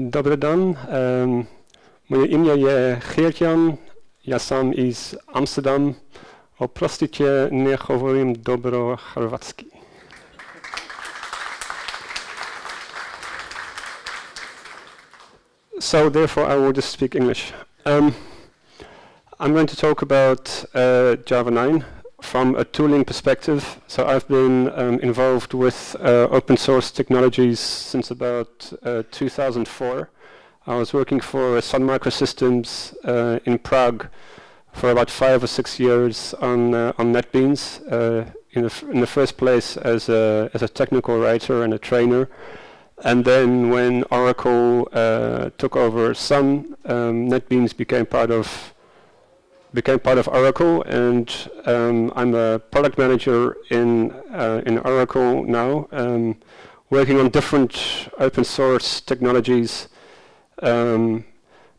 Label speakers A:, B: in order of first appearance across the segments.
A: Dobre dan. Moje imię je Geertjan. Ja sam iz Amsterdam. Oprostite, nie govorim dobro hrvatski. So therefore I will just speak English. I'm going to talk about Java 9 from a tooling perspective. So I've been involved with open source technologies since about 2004. I was working for Sun Microsystems in Prague for about 5 or 6 years on NetBeans. In the first place as a technical writer and a trainer. And then when Oracle took over Sun, NetBeans became part of Oracle, and I'm a product manager in Oracle now, working on different open source technologies,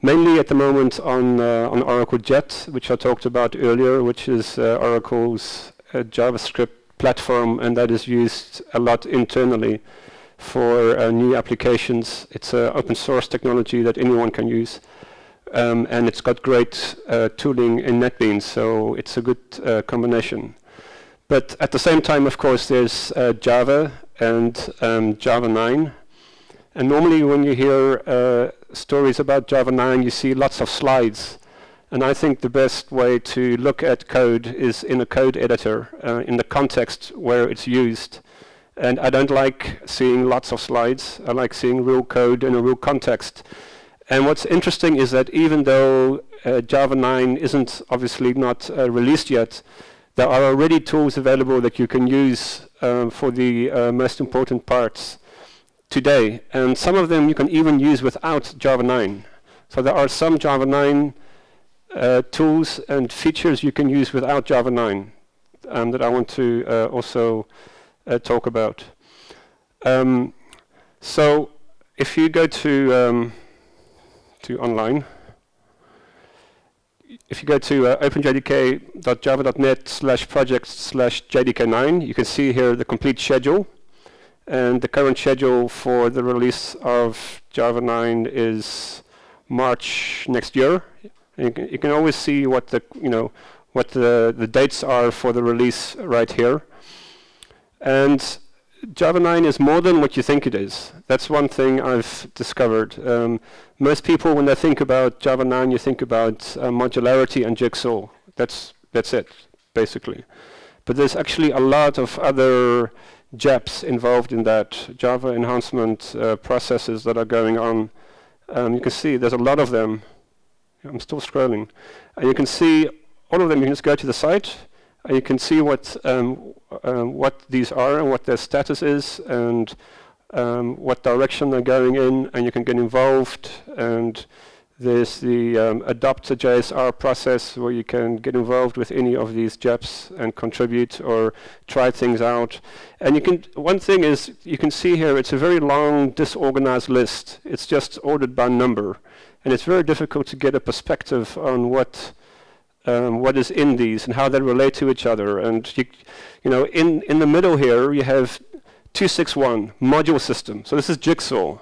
A: mainly at the moment on Oracle Jet, which I talked about earlier, which is Oracle's JavaScript platform, and that is used a lot internally for new applications. It's an open source technology that anyone can use. And it's got great tooling in NetBeans, so it's a good combination. But at the same time, of course, there's Java and Java 9. And normally when you hear stories about Java 9, you see lots of slides. And I think the best way to look at code is in a code editor, in the context where it's used. And I don't like seeing lots of slides. I like seeing real code in a real context. And what's interesting is that even though Java 9 isn't obviously not released yet, there are already tools available that you can use for the most important parts today. And some of them you can even use without Java 9. So there are some Java 9 tools and features you can use without Java 9 that I want to also talk about. So if you go to online, if you go to openjdk.java.net/project/jdk9, you can see here the complete schedule, and the current schedule for the release of Java 9 is March next year. You can always see what the dates are for the release right here. And Java 9 is more than what you think it is. That's one thing I've discovered. Most people, when they think about Java 9, you think about modularity and Jigsaw. That's it, basically. But there's actually a lot of other JEPs involved in that, Java enhancement processes that are going on. You can see there's a lot of them. I'm still scrolling. And you can see all of them. You can just go to the site. And you can see what these are and what their status is and what direction they're going in, and you can get involved. And there's the adopt.jsr process where you can get involved with any of these JEPs and contribute or try things out. And you can, one thing is, you can see here it's a very long disorganized list. It's just ordered by number, and it's very difficult to get a perspective on what is in these and how they relate to each other. And in the middle here you have 261 module system. So this is Jigsaw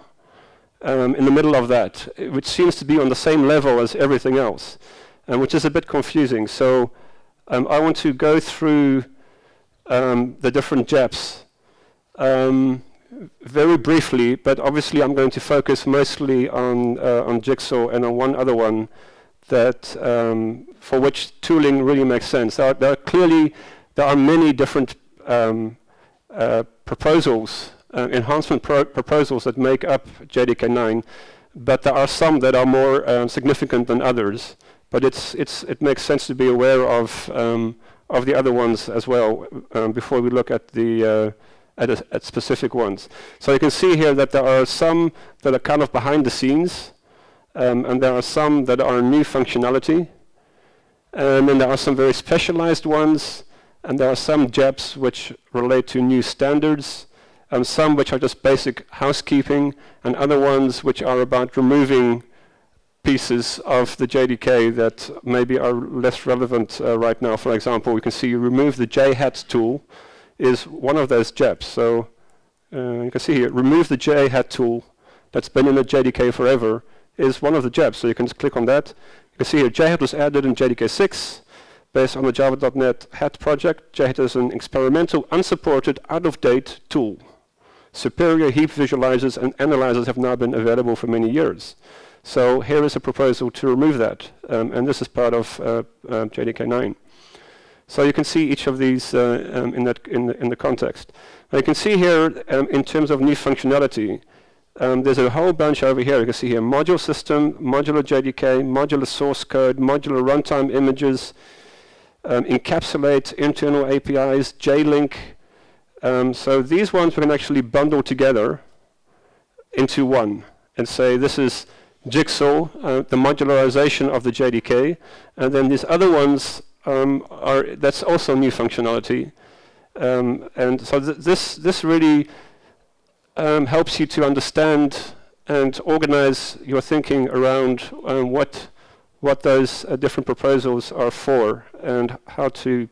A: in the middle of that, which seems to be on the same level as everything else, which is a bit confusing. So I want to go through the different JEPs very briefly, but obviously I'm going to focus mostly on Jigsaw and on one other one that for which tooling really makes sense. There are many different proposals, enhancement proposals that make up JDK9, but there are some that are more significant than others. But it makes sense to be aware of the other ones as well before we look at the at specific ones. So you can see here that there are some that are kind of behind the scenes. And there are some that are new functionality, and then there are some very specialized ones, and there are some JEPs which relate to new standards, and some which are just basic housekeeping, and other ones which are about removing pieces of the JDK that maybe are less relevant right now. For example, we can see you remove the JHat tool is one of those JEPs. So you can see here, remove the JHat tool that's been in the JDK forever, is one of the JEPs. So you can just click on that. You can see here JHET was added in JDK 6 based on the Java.NET HET project. JHET is an experimental, unsupported, out-of-date tool. Superior heap visualizers and analyzers have now been available for many years. So here is a proposal to remove that, and this is part of JDK 9. So you can see each of these in the context. Now you can see here in terms of new functionality, there's a whole bunch over here. You can see here module system, modular JDK, modular source code, modular runtime images, encapsulate internal APIs, J-link. So these ones we can actually bundle together into one and say this is Jigsaw, the modularization of the JDK, and then these other ones that's also new functionality. And so this really helps you to understand and organize your thinking around what those different proposals are for and how to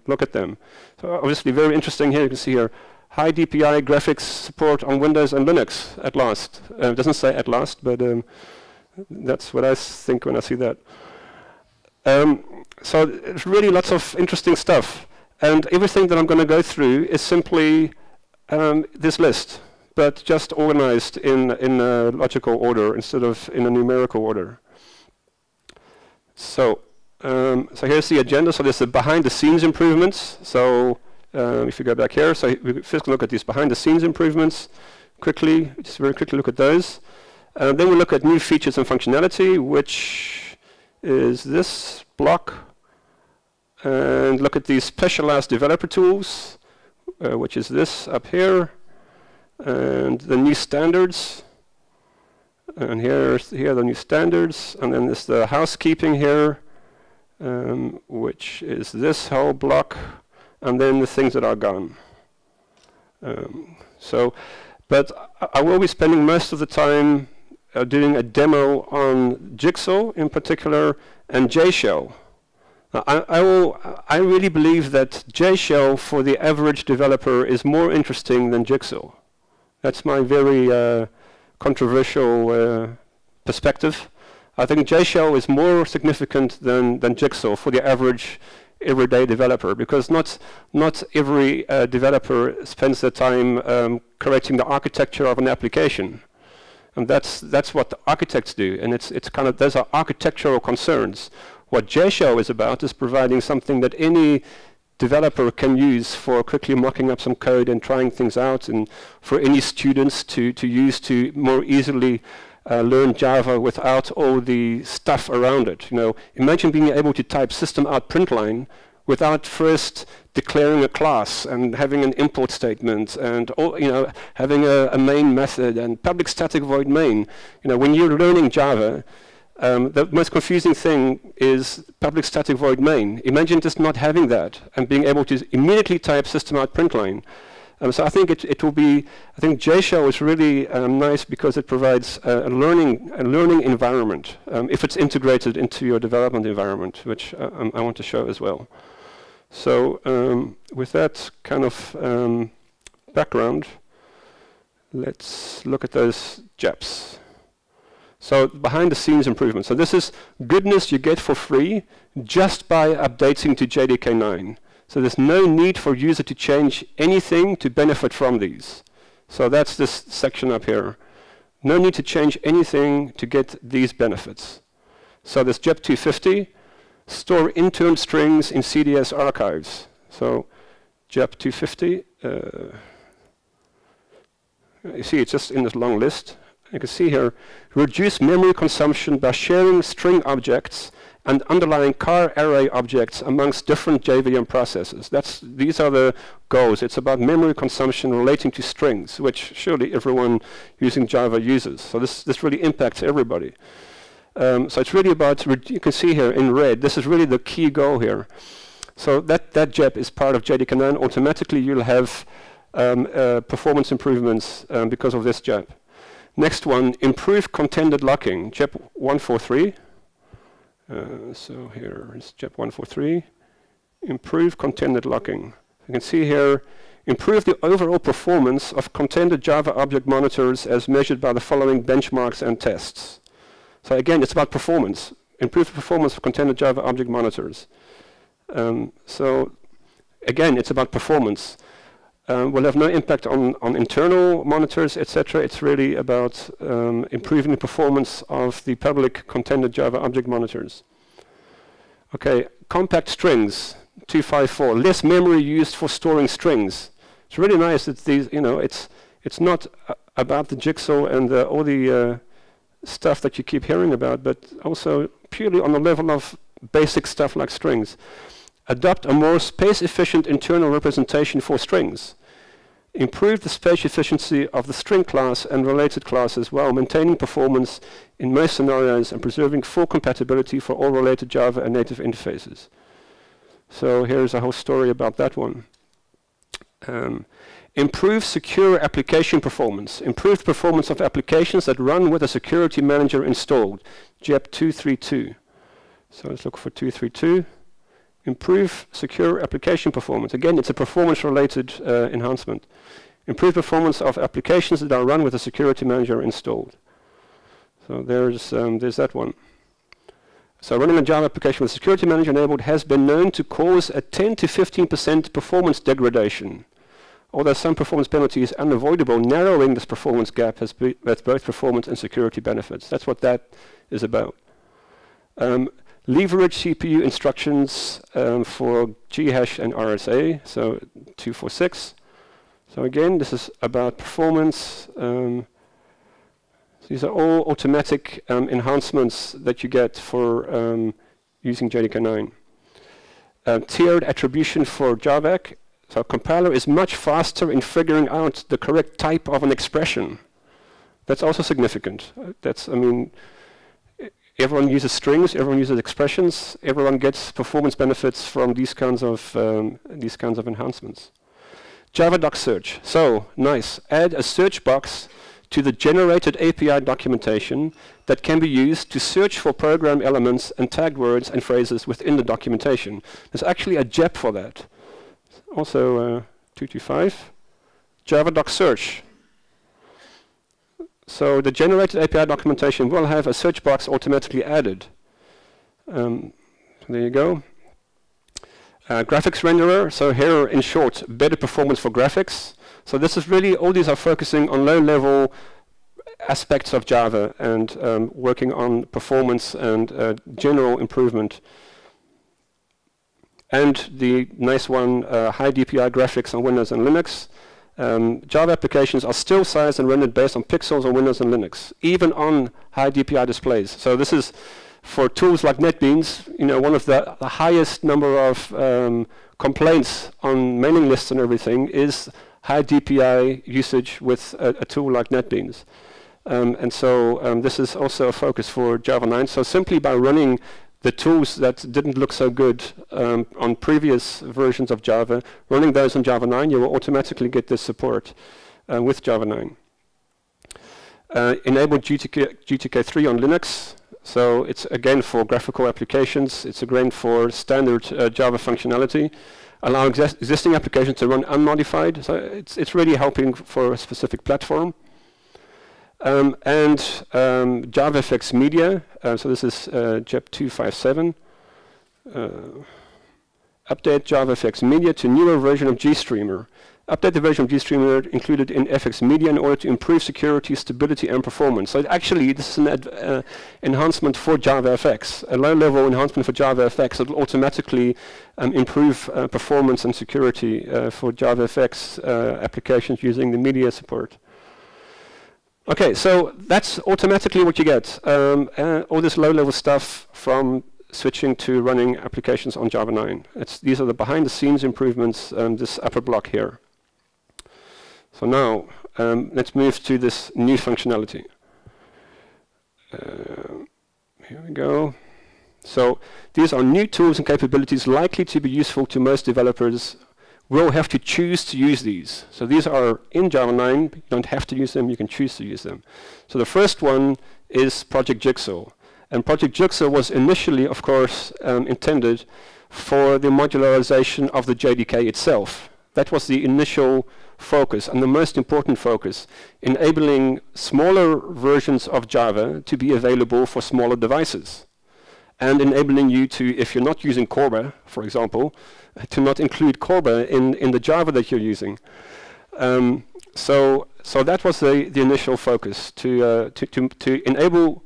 A: look at them. So obviously very interesting here. You can see here high DPI graphics support on Windows and Linux at last. It doesn't say at last, but that's what I think when I see that. So it's really lots of interesting stuff. And everything that I'm going to go through is simply this list, but just organized in a logical order instead of in a numerical order. So, so here's the agenda. So there's the behind-the-scenes improvements. So if you go back here, so we first look at these behind-the-scenes improvements quickly, just very quickly look at those. Then we look at new features and functionality, which is this block. And look at these specialized developer tools, which is this up here, and the new standards. And here are the new standards, and then there's the housekeeping here, which is this whole block, and then the things that are gone. But I will be spending most of the time doing a demo on Jigsaw in particular and JShell. I really believe that JShell for the average developer is more interesting than Jigsaw. That's my very controversial perspective. I think JShell is more significant than Jigsaw for the average everyday developer, because not every developer spends their time correcting the architecture of an application. And that's what the architects do, and it's kind of, those are architectural concerns. What JShell is about is providing something that any developer can use for quickly mocking up some code and trying things out, and for any students to use to more easily learn Java without all the stuff around it. You know, imagine being able to type system out println without first declaring a class and having an import statement and having a main method and public static void main. You know, when you're learning Java, the most confusing thing is public static void main. Imagine just not having that and being able to immediately type system out println. So I think it will be. I think JShell is really nice because it provides a learning environment if it's integrated into your development environment, which I want to show as well. So with that kind of background, let's look at those JEPs. So behind-the-scenes improvements. So this is goodness you get for free just by updating to JDK 9. So there's no need for user to change anything to benefit from these. So that's this section up here. No need to change anything to get these benefits. So this JEP 250, store intern strings in CDS archives. So JEP 250, you see it's just in this long list. You can see here, reduce memory consumption by sharing string objects and underlying car array objects amongst different JVM processes. These are the goals. It's about memory consumption relating to strings, which surely everyone using Java uses. So this really impacts everybody. So it's really about, you can see here in red, this is really the key goal here. So that JEP is part of JDK 9. Automatically you'll have performance improvements because of this JEP. Next one, improve contended locking, JEP 143. So here is JEP 143. Improve contended locking. You can see here, Improve the overall performance of contended Java object monitors as measured by the following benchmarks and tests. So again, it's about performance. Improve the performance of contended Java object monitors. So again, it's about performance. Will have no impact on internal monitors, etc. It's really about improving the performance of the public contended Java object monitors. Okay, compact strings, 254. Less memory used for storing strings. It's really nice that these, it's not about the jigsaw and all the stuff that you keep hearing about, but also purely on the level of basic stuff like strings. Adopt a more space-efficient internal representation for strings. Improve the space efficiency of the string class and related classes while maintaining performance in most scenarios and preserving full compatibility for all related Java and native interfaces. So here's a whole story about that one. Improve secure application performance. Improved performance of applications that run with a security manager installed. JEP 232. So let's look for 232. Improve secure application performance. Again, it's a performance-related enhancement. Improve performance of applications that are run with a security manager installed. So there's that one. So running a Java application with security manager enabled has been known to cause a 10 to 15% performance degradation. Although some performance penalty is unavoidable, narrowing this performance gap has both performance and security benefits. That's what that is about. Leverage CPU instructions for GHash and RSA, so 246. So again, this is about performance. These are all automatic enhancements that you get for using JDK9. Tiered attribution for JavaC. So compiler is much faster in figuring out the correct type of an expression. That's also significant. Everyone uses strings, everyone uses expressions, everyone gets performance benefits from these kinds of enhancements. Java doc search. So nice. Add a search box to the generated API documentation that can be used to search for program elements and tagged words and phrases within the documentation. There's actually a JEP for that. Also 225. Java doc search. So the generated API documentation will have a search box automatically added. There you go. Graphics renderer. So here, in short, better performance for graphics. So this is really, all these are focusing on low-level aspects of Java and working on performance and general improvement. And the nice one, high DPI graphics on Windows and Linux. Java applications are still sized and rendered based on pixels on Windows and Linux, even on high DPI displays. So this is for tools like NetBeans, one of the highest number of complaints on mailing lists and everything is high DPI usage with a tool like NetBeans. And so this is also a focus for Java 9. So simply by running the tools that didn't look so good on previous versions of Java, running those on Java 9, you will automatically get this support with Java 9. Enable GTK3 on Linux. So it's again for graphical applications. It's again for standard Java functionality. Allow existing applications to run unmodified. So it's really helping for a specific platform. And JavaFX Media, so this is JEP 257. Update JavaFX Media to newer version of GStreamer. Update the version of GStreamer included in FX Media in order to improve security, stability, and performance. So actually, this is an enhancement for JavaFX, a low-level enhancement for JavaFX that will automatically improve performance and security for JavaFX applications using the media support. Okay, so that's automatically what you get. All this low-level stuff from switching to running applications on Java 9. These are the behind-the-scenes improvements, this upper block here. So now, let's move to this new functionality. Here we go. So these are new tools and capabilities likely to be useful to most developers. We'll have to choose to use these. So these are in Java 9. You don't have to use them. You can choose to use them. So the first one is Project Jigsaw. And Project Jigsaw was initially, of course, intended for the modularization of the JDK itself. That was the initial focus and the most important focus, enabling smaller versions of Java to be available for smaller devices, and enabling you to, if you're not using Corba, for example, to not include Corba in the Java that you're using. So that was the initial focus, to enable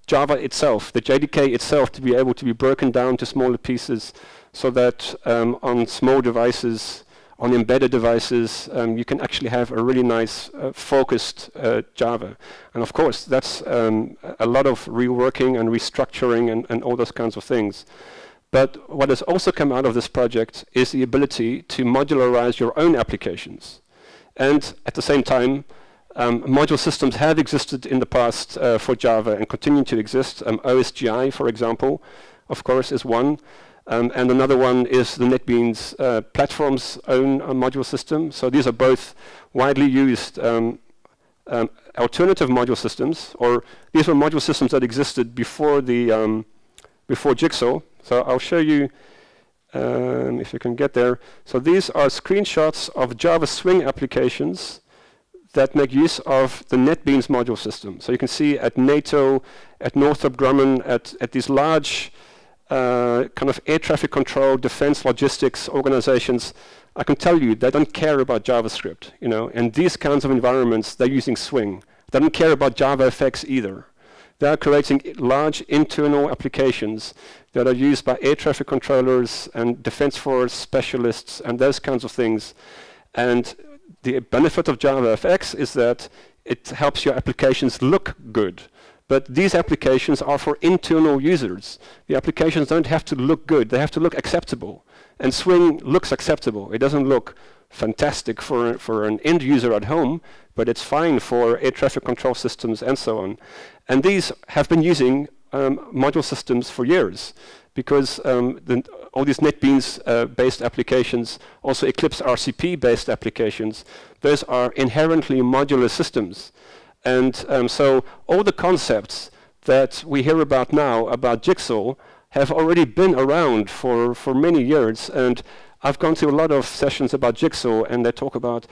A: Java itself, the JDK itself, to be able to be broken down to smaller pieces, so that on small devices, on embedded devices, you can actually have a really nice focused Java. And of course, that's a lot of reworking and restructuring and all those kinds of things. But what has also come out of this project is the ability to modularize your own applications. And at the same time, module systems have existed in the past for Java and continue to exist. OSGI, for example, of course, is one. And another one is the NetBeans platform's own module system. So these are both widely used alternative module systems, or these were module systems that existed before the before Jigsaw. So I'll show you if you can get there. So these are screenshots of Java Swing applications that make use of the NetBeans module system. So you can see at NATO, at Northrop Grumman, at these large kind of air traffic control, defense, logistics organizations, I can tell you they don't care about JavaScript. You know, in these kinds of environments, they're using Swing. They don't care about JavaFX either. They are creating large internal applications that are used by air traffic controllers and defense force specialists and those kinds of things. And the benefit of JavaFX is that it helps your applications look good. But these applications are for internal users. The applications don't have to look good. They have to look acceptable. And Swing looks acceptable. It doesn't look fantastic for an end user at home, but it's fine for air traffic control systems and so on. And these have been using module systems for years, because all these NetBeans-based applications, also Eclipse RCP-based applications, those are inherently modular systems. And so all the concepts that we hear about now about Jigsaw have already been around for many years. And I've gone to a lot of sessions about Jigsaw, and they talk about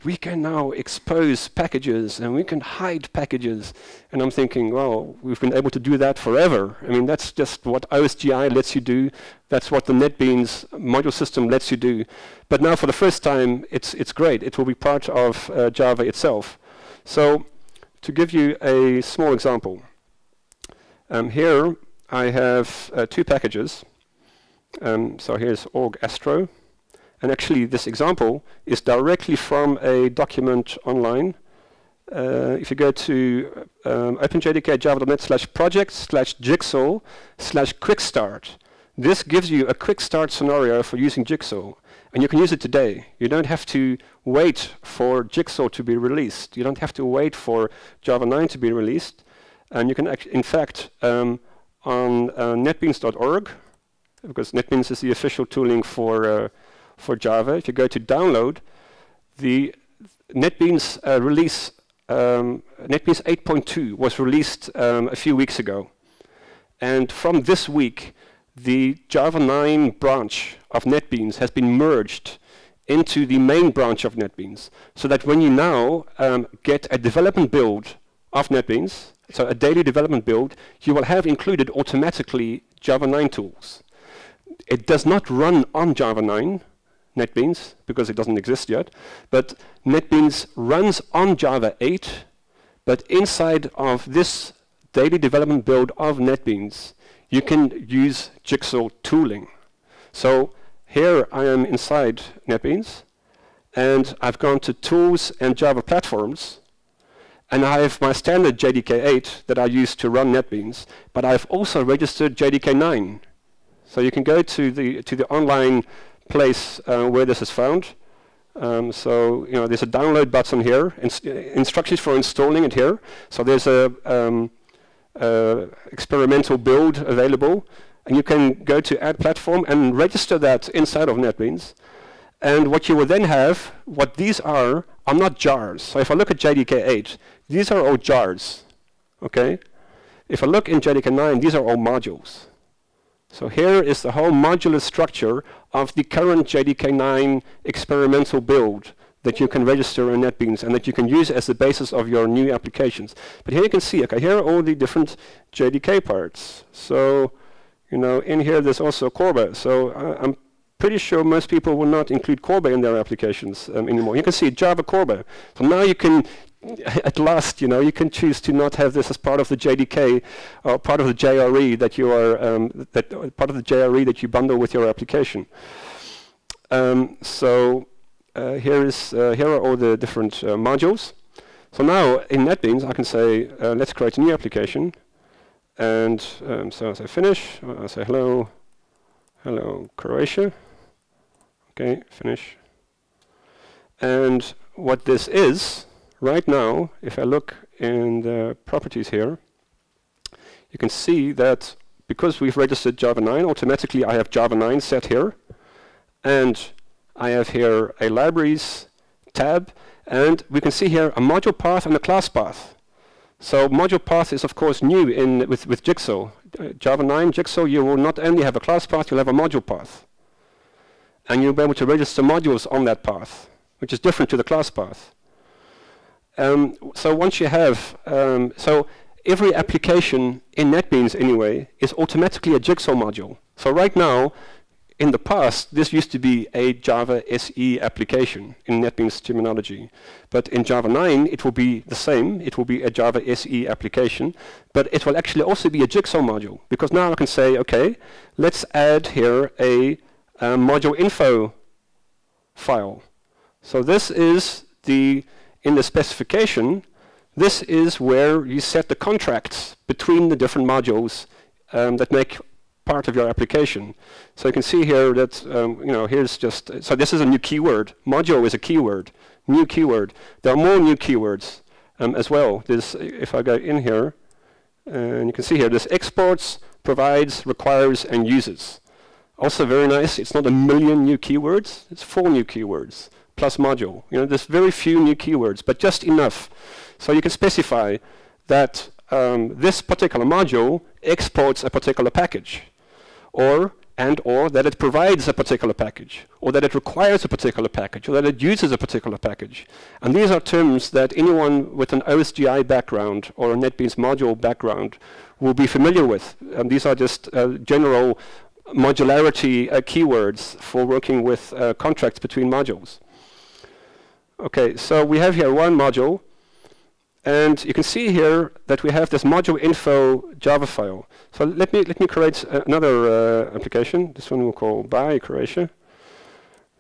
A: we can now expose packages and we can hide packages. And I'm thinking, well, we've been able to do that forever. I mean, that's just what OSGI lets you do. That's what the NetBeans module system lets you do. But now for the first time, it's great. It will be part of Java itself. So to give you a small example, here I have two packages. So here's org astro. And actually, this example is directly from a document online. If you go to openjdk.java.net/project/jigsaw/quickstart, this gives you a quick start scenario for using Jigsaw. And you can use it today. You don't have to wait for Jigsaw to be released. You don't have to wait for Java 9 to be released. And you can, in fact, on netbeans.org, because NetBeans is the official tooling for Java. If you go to download, the NetBeans release, NetBeans 8.2 was released a few weeks ago. And from this week, the Java 9 branch of NetBeans has been merged into the main branch of NetBeans, so that when you now get a development build of NetBeans, so a daily development build, you will have included automatically Java 9 tools. It does not run on Java 9 NetBeans, because it doesn't exist yet, but NetBeans runs on Java 8, but inside of this daily development build of NetBeans, you can use Jigsaw tooling. So here I am inside NetBeans, and I've gone to Tools and Java Platforms, and I have my standard JDK 8 that I use to run NetBeans, but I've also registered JDK 9. So you can go to the online place where this is found. So you know, there's a download button here, instructions for installing it here. So there's a experimental build available, and you can go to Add Platform and register that inside of NetBeans. And what you will then have, what these are not jars. So if I look at JDK 8, these are all jars. Okay. If I look in JDK 9, these are all modules. So here is the whole modular structure of the current JDK9 experimental build that you can register in NetBeans and that you can use as the basis of your new applications. But here you can see, okay, here are all the different JDK parts. So, you know, in here there's also Corba. So I'm pretty sure most people will not include Corba in their applications anymore. You can see Java Corba. So now you can, at last, you know, you can choose to not have this as part of the JDK or part of the JRE that you are, part of the JRE that you bundle with your application. Here are all the different modules. So now in NetBeans I can say let's create a new application, and so I say finish. I say hello Croatia. Okay, finish. And what this is right now, if I look in the properties here, you can see that because we've registered Java 9, automatically I have Java 9 set here, and I have here a libraries tab, and we can see here a module path and a class path. So module path is of course new with Jigsaw. Java 9 Jigsaw, you will not only have a class path, you'll have a module path. And you'll be able to register modules on that path, which is different to the class path. So once you have, so every application in NetBeans anyway is automatically a Jigsaw module. So right now, in the past, this used to be a Java SE application in NetBeans terminology. But in Java 9, it will be the same. It will be a Java SE application. But it will actually also be a Jigsaw module. Because now I can say, OK, let's add here a module info file. So this is in the specification, this is where you set the contracts between the different modules that make part of your application. So you can see here that, you know, here's just, so this is a new keyword. Module is a keyword, new keyword. There are more new keywords as well. There's, if I go in here, and you can see here, there's exports, provides, requires, and uses. Also very nice, it's not a million new keywords, it's 4 new keywords, plus module. You know, there's very few new keywords, but just enough. So you can specify that this particular module exports a particular package, or that it provides a particular package, or that it requires a particular package, or that it uses a particular package. And these are terms that anyone with an OSGI background or a NetBeans module background will be familiar with. And these are just general modularity keywords for working with contracts between modules. Okay, so we have here one module, and you can see here that we have this module info Java file. So let me create another application. This one we'll call by Croatia.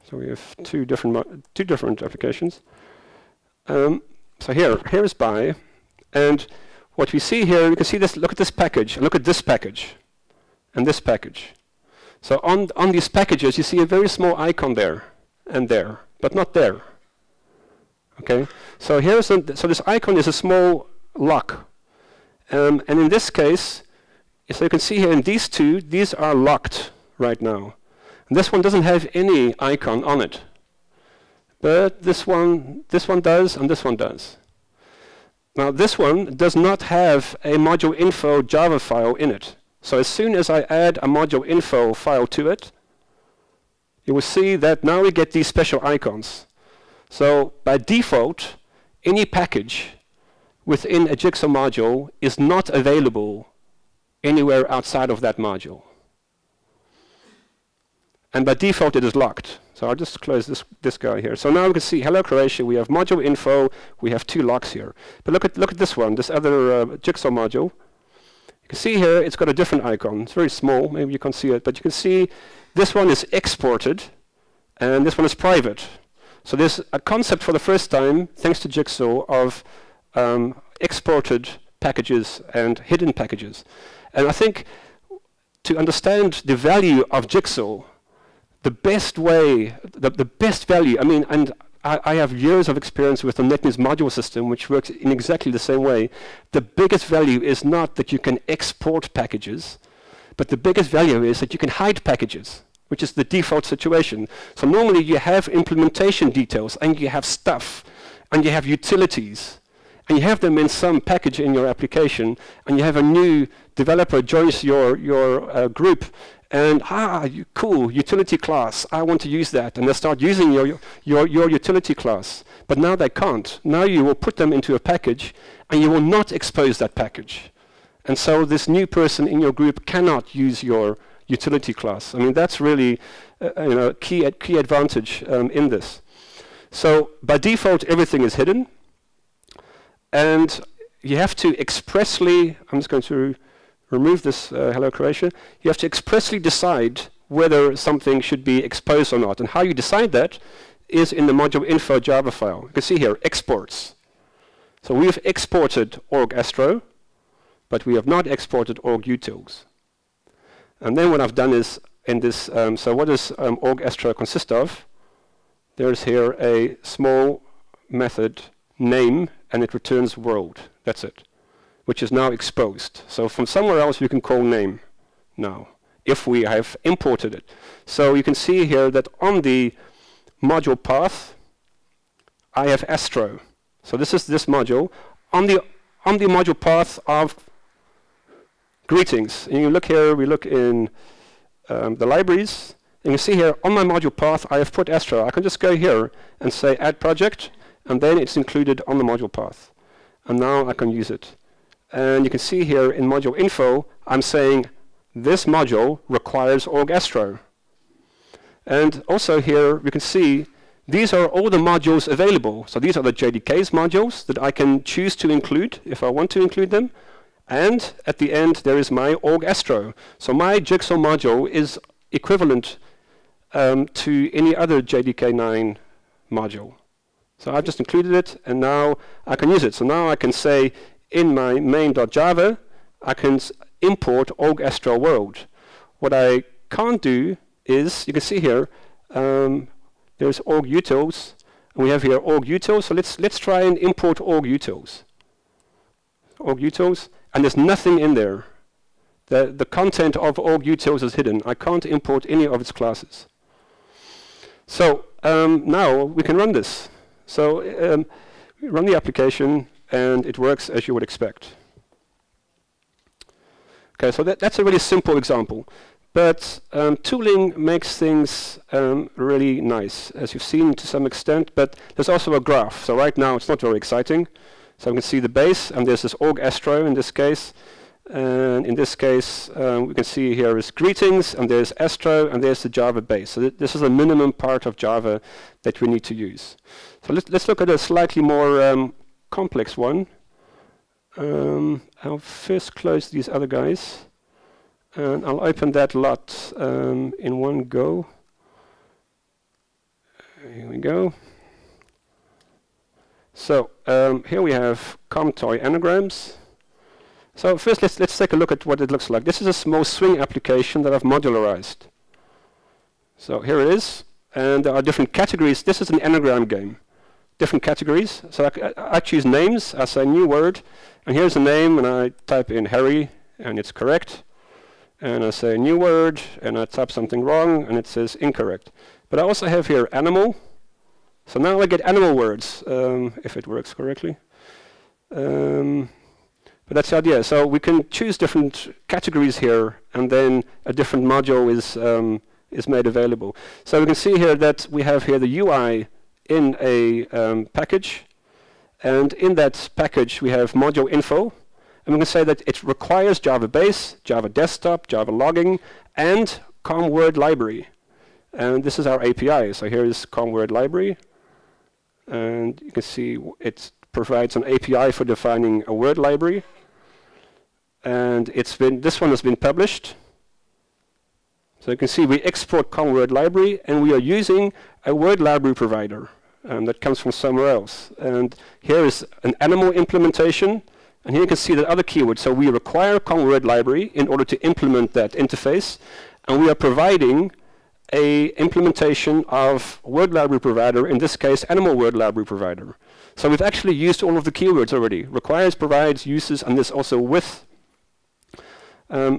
A: So we have two different applications. So here is by, and what we see here, you can see this. Look at this package. Look at this package, and this package. So on these packages, you see a very small icon there and there, but not there. Okay, so so this icon is a small lock, and in this case, so you can see here in these two, these are locked right now. And this one doesn't have any icon on it, but this one does, and this one does. Now this one does not have a module info Java file in it. So as soon as I add a module info file to it, you will see that now we get these special icons. So by default, any package within a Jigsaw module is not available anywhere outside of that module. And by default, it is locked. So I'll just close this guy here. So now we can see, hello Croatia, we have module info, we have 2 locks here. But look at this one, this other Jigsaw module. You can see here, it's got a different icon. It's very small, maybe you can't see it, but you can see this one is exported, and this one is private. So there's a concept for the first time, thanks to Jigsaw, of exported packages and hidden packages. And I think to understand the value of Jigsaw, the best way, the best value, I mean, and I have years of experience with the NetBeans module system, which works in exactly the same way. The biggest value is not that you can export packages, but the biggest value is that you can hide packages, which is the default situation. So normally you have implementation details, and you have stuff, and you have utilities, and you have them in some package in your application, and you have a new developer joins your group, And cool, utility class, I want to use that. And they start using your utility class. But now they can't. Now you will put them into a package, and you will not expose that package. And so this new person in your group cannot use your utility class. I mean, that's really key advantage in this. So by default, everything is hidden. And you have to expressly, I'm just going to remove this Hello Croatia. You have to expressly decide whether something should be exposed or not. And how you decide that is in the module info Java file. You can see here, exports. So we have exported org-astro, but we have not exported org-utils. And then what I've done is, in this, so what does org-astro consist of? There's here a small method name, and it returns world. That's it, which is now exposed. So from somewhere else, we can call name now, if we have imported it. So you can see here that on the module path, I have astro. So this is this module. On the module path of greetings, and you look here, we look in the libraries, and you see here on my module path, I have put astro. I can just go here and say add project, and then it's included on the module path. And now I can use it. And you can see here in module info, I'm saying this module requires org-astro. And also here we can see these are all the modules available. So these are the JDK's modules that I can choose to include if I want to include them. And at the end there is my org-astro. So my Jigsaw module is equivalent to any other JDK9 module. So I've just included it, and now I can use it. So now I can say in my main.java, I can import org-astro world. What I can't do is, you can see here, there's org-utils, and we have here org-utils. So let's try and import org-utils. Org-utils, and there's nothing in there. The content of org-utils is hidden. I can't import any of its classes. So now we can run this. So we run the application, and it works as you would expect. Okay, so that's a really simple example. But tooling makes things really nice, as you've seen to some extent. But there's also a graph. So right now, it's not very exciting. So we can see the base, and there's this org-astro in this case. And in this case, we can see here is greetings, and there's astro, and there's the Java base. So this is a minimum part of Java that we need to use. So let's look at a slightly more complex one. I'll first close these other guys, and I'll open that lot in one go. Here we go. So here we have ComToy anagrams. So first let's take a look at what it looks like. This is a small swing application that I've modularized. So here it is, and there are different categories. This is an anagram game. Different categories. So I choose names. I say new word, and here's a name, and I type in Harry, and it's correct. And I say new word, and I type something wrong, and it says incorrect. But I also have here animal. So now I get animal words, if it works correctly. But that's the idea. So we can choose different categories here, and then a different module is made available. So we can see here that we have here the UI in a package, and in that package we have module info, and we can say that it requires Java base, Java desktop, Java logging, and COM word library. And this is our API. So here is COM word library, and you can see it provides an API for defining a word library. And this one has been published. So you can see we export COM word library, and we are using a word library provider that comes from somewhere else. And here is an animal implementation, and here you can see the other keywords. So we require COM word library in order to implement that interface, and we are providing a implementation of word library provider, in this case animal word library provider. So we've actually used all of the keywords already. Requires, provides, uses, and this also with.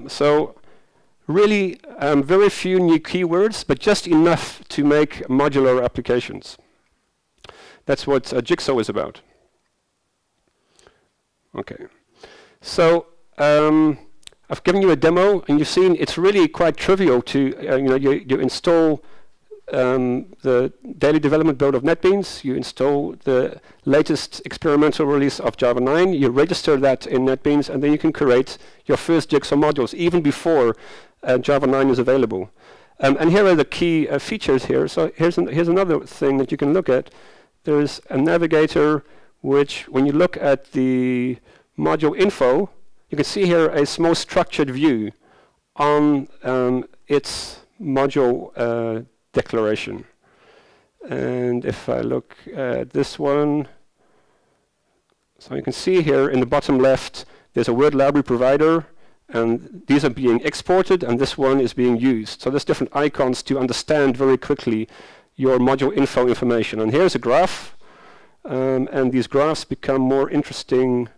A: So really very few new keywords, but just enough to make modular applications. That's what Jigsaw is about. Okay. So I I've given you a demo, and you've seen it's really quite trivial to, you install the daily development build of NetBeans, you install the latest experimental release of Java 9, you register that in NetBeans, and then you can create your first Jigsaw modules, even before Java 9 is available. And here are the key features here. So here's another thing that you can look at. There's a navigator which, when you look at the module info, you can see here a small structured view on its module declaration. And if I look at this one, so you can see here in the bottom left, there's a word library provider, and these are being exported, and this one is being used. So there's different icons to understand very quickly your module info information. And here's a graph, and these graphs become more interesting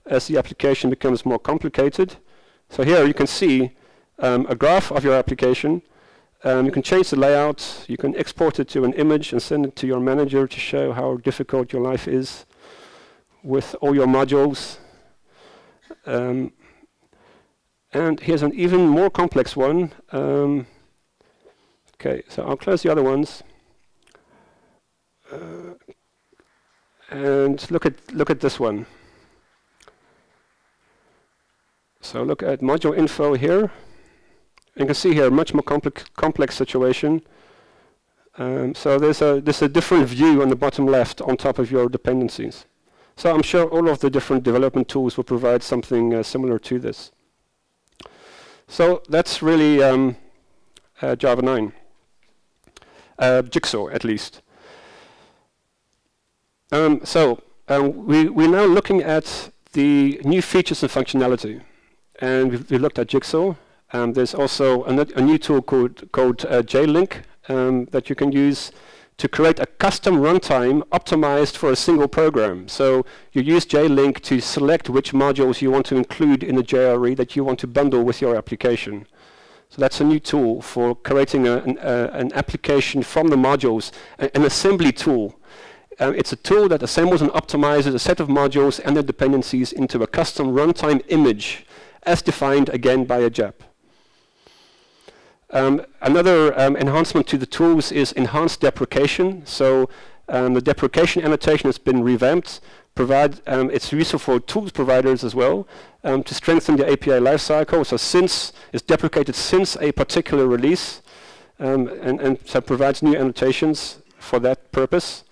A: as the application becomes more complicated. So here you can see a graph of your application. You can change the layout, you can export it to an image and send it to your manager to show how difficult your life is with all your modules. And here's an even more complex one. Okay, so I'll close the other ones. And look at this one. So look at module info here. You can see here a much more complex situation. So there's a different view on the bottom left on top of your dependencies. So I'm sure all of the different development tools will provide something similar to this. So that's really Java 9, Jigsaw at least. We're now looking at the new features and functionality. And we looked at Jigsaw. There's also a new tool called JLink that you can use to create a custom runtime optimized for a single program. So you use JLink to select which modules you want to include in the JRE that you want to bundle with your application. So that's a new tool for creating an application from the modules, an assembly tool. It's a tool that assembles and optimizes a set of modules and their dependencies into a custom runtime image as defined again by a JAP. Another enhancement to the tools is enhanced deprecation. So the deprecation annotation has been revamped. It's useful for tools providers as well to strengthen the API lifecycle. So since it's deprecated since a particular release, and so provides new annotations for that purpose.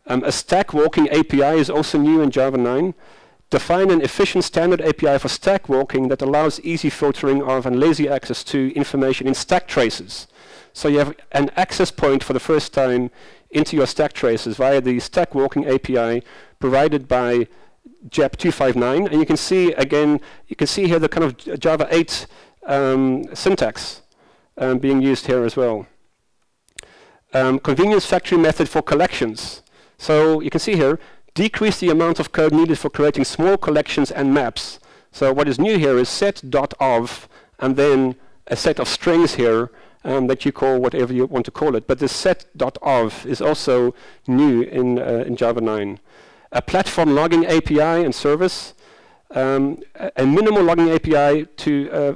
A: A stack walking API is also new in Java 9. Define an efficient standard API for stack walking that allows easy filtering of and lazy access to information in stack traces. So you have an access point for the first time into your stack traces via the stack walking API provided by JAP 259. And you can see again, you can see here the kind of Java 8 syntax being used here as well. Convenience factory method for collections. So you can see here, decrease the amount of code needed for creating small collections and maps. So what is new here is set.of, and then a set of strings here that you call whatever you want to call it. But this set.of is also new in Java 9. A platform logging API and service, a minimal logging API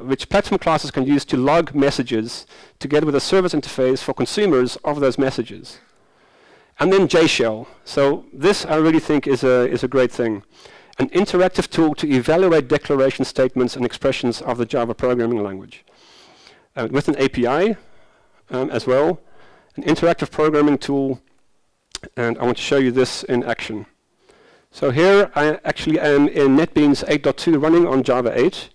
A: which platform classes can use to log messages together with a service interface for consumers of those messages. And then JShell. So this I really think is a great thing. An interactive tool to evaluate declaration statements and expressions of the Java programming language. With an API as well. An interactive programming tool. And I want to show you this in action. So here I actually am in NetBeans 8.2 running on Java 8.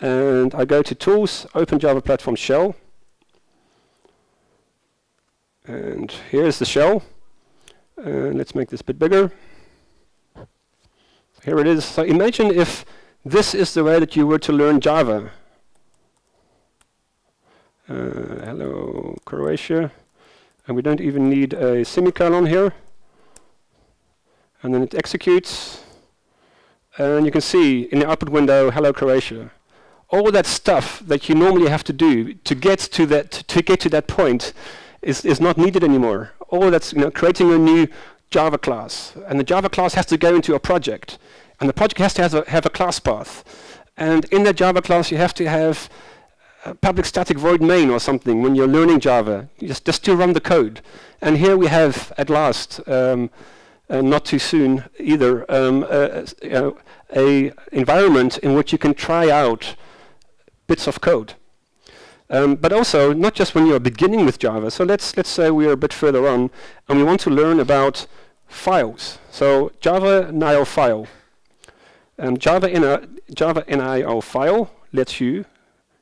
A: And I go to Tools, Open Java Platform Shell. And here's the shell. Let's make this a bit bigger. Here it is. So imagine if this is the way that you were to learn Java. Hello, Croatia. And we don't even need a semicolon here. And then it executes. And you can see in the output window, hello, Croatia. All that stuff that you normally have to do to get to that point is not needed anymore. All that's creating a new Java class, and the Java class has to go into a project, and the project has to have a class path, And in that Java class, you have to have a public static void main or something when you're learning Java, just to run the code. And here we have, at last, not too soon either, a environment in which you can try out bits of code. But also, not just when you're beginning with Java. So let's say we are a bit further on, and we want to learn about files. So Java NIO file. Java NIO file lets you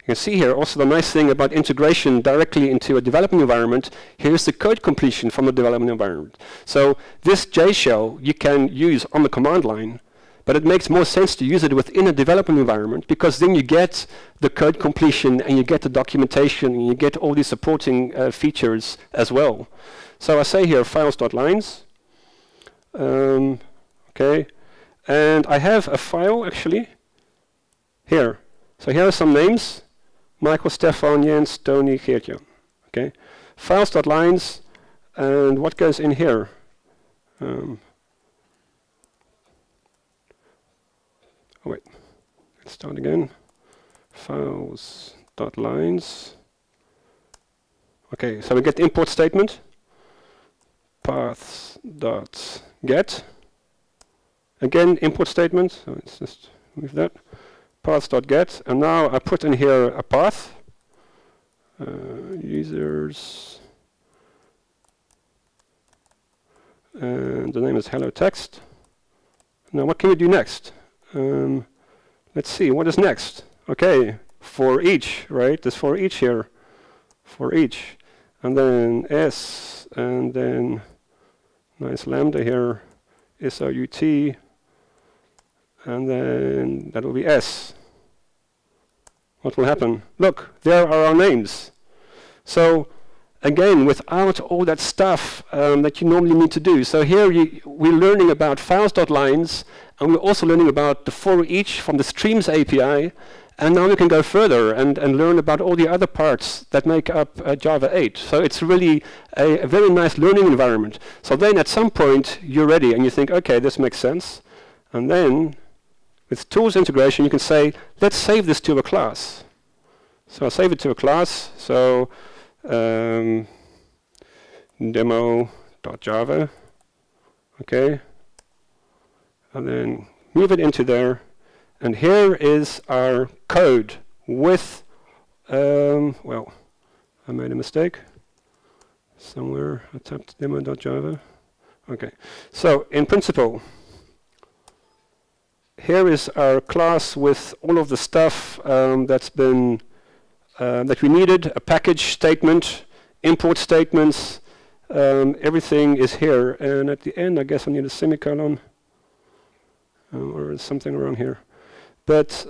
A: can see here also the nice thing about integration directly into a development environment. Here's the code completion from the development environment. So this JShell you can use on the command line, but it makes more sense to use it within a development environment, because then you get the code completion and you get the documentation and you get all these supporting features as well. So I say here files.lines. Okay, and I have a file actually here. So here are some names: Michael, Stefan, Jens, Tony, Geertjan. Okay, files.lines, and what goes in here? Oh wait, let's start again. Files.lines. Okay, so we get the import statement. Paths.get. Again, import statement. So let's just move that. Paths.get, and now I put in here a path. Users, and the name is hello text. Now what can we do next? Let's see, what is next? Okay, for each, right? There's for each here, for each, and then s, and then nice lambda here, SOUT, and then that will be s. What will happen? Look, there are our names. So again, without all that stuff that you normally need to do. So here we're learning about files.lines, and we're also learning about the for each from the streams API, and now we can go further and learn about all the other parts that make up Java 8. So it's really a very nice learning environment. So then at some point you're ready and you think, okay, this makes sense. And then with tools integration, you can say, let's save this to a class. So I'll save it to a class. So demo.java. Okay. And then move it into there. And here is our code with, well, I made a mistake. Somewhere I tapped demo.java. Okay. So in principle, here is our class with all of the stuff that's been that we needed: a package statement, import statements, everything is here. And at the end, I guess I need a semicolon or something around here. But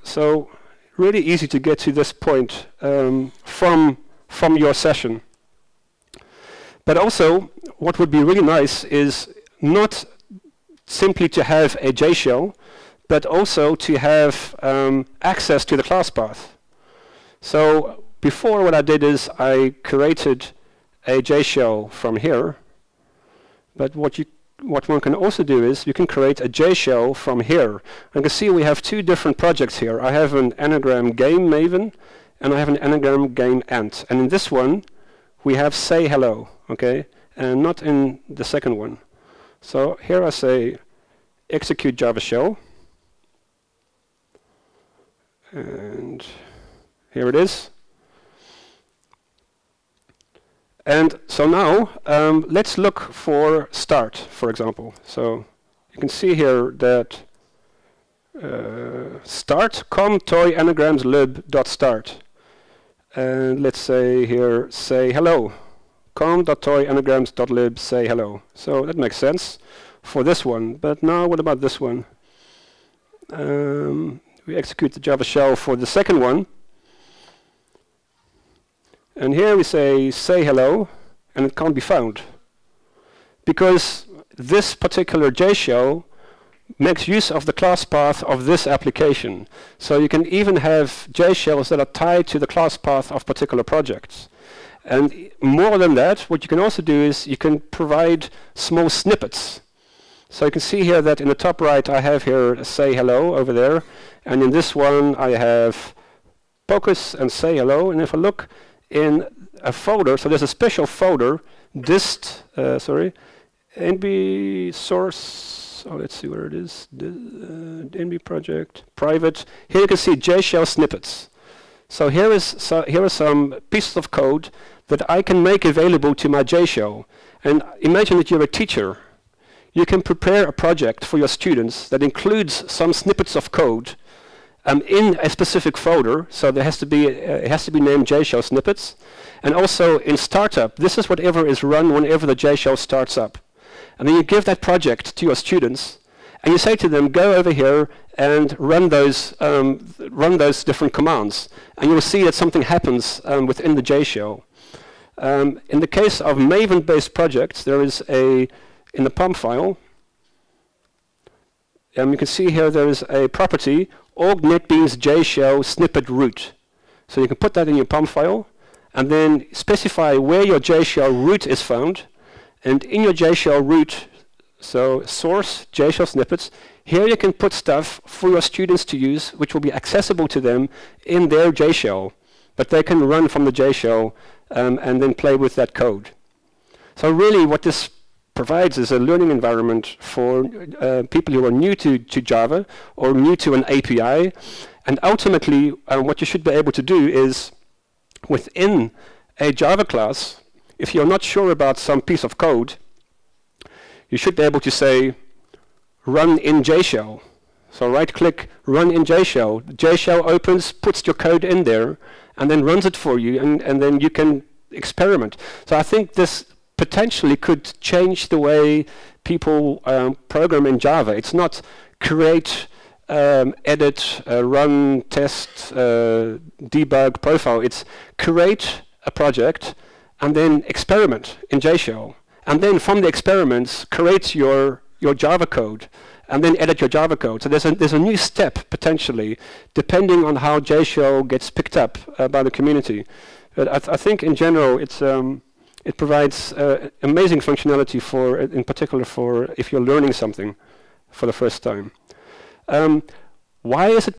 A: so really easy to get to this point from your session. But also, what would be really nice is not simply to have a JShell, but also to have access to the class path. So before, what I did is I created a JShell from here. But what one can also do is you can create a JShell from here. And you can see we have two different projects here. I have an anagram game Maven, and I have an anagram game Ant. And in this one, we have say hello, okay, and not in the second one. So here I say execute Java shell, and here it is. And so now let's look for start, for example. So you can see here that start com toy anagrams lib.start, and let's say here say hello com.toy anagrams.lib say hello. So that makes sense for this one. But now what about this one? We execute the Java shell for the second one. And here we say hello, and it can't be found. Because this particular JShell makes use of the class path of this application. So you can even have JShells that are tied to the class path of particular projects. And more than that, what you can also do is you can provide small snippets. So you can see here that in the top right I have here say hello over there, and in this one I have focus and say hello. And if I look in a folder, so there's a special folder, dist, NB source, oh, let's see where it is, NB project, private. Here you can see JShell snippets. So here are some pieces of code that I can make available to my JShell. And imagine that you're a teacher. You can prepare a project for your students that includes some snippets of code in a specific folder. So there has to be it has to be named JShell snippets. And also in startup, this is whatever is run whenever the JShell starts up. And then you give that project to your students, and you say to them, go over here and run those different commands. And you will see that something happens within the JShell. In the case of Maven-based projects, there is in the POM file, you can see here there is a property, org netbeans JShell snippet root. So you can put that in your POM file, and then specify where your JShell root is found. And in your JShell root, so source JShell snippets, here you can put stuff for your students to use, which will be accessible to them in their JShell. But they can run from the JShell and then play with that code. So really what this provides is a learning environment for people who are new to Java or new to an API. And ultimately, what you should be able to do is, within a Java class, if you're not sure about some piece of code, you should be able to say, run in JShell. So right-click, run in JShell. JShell opens, puts your code in there, and then runs it for you, and then you can experiment. So I think this potentially could change the way people program in Java. It's not create, edit, run, test, debug, profile. It's create a project and then experiment in JShell. And then from the experiments, create your Java code and then edit your Java code. So there's a new step, potentially, depending on how JShell gets picked up by the community. But I think in general, it provides amazing functionality for, in particular, for if you're learning something for the first time. Why is it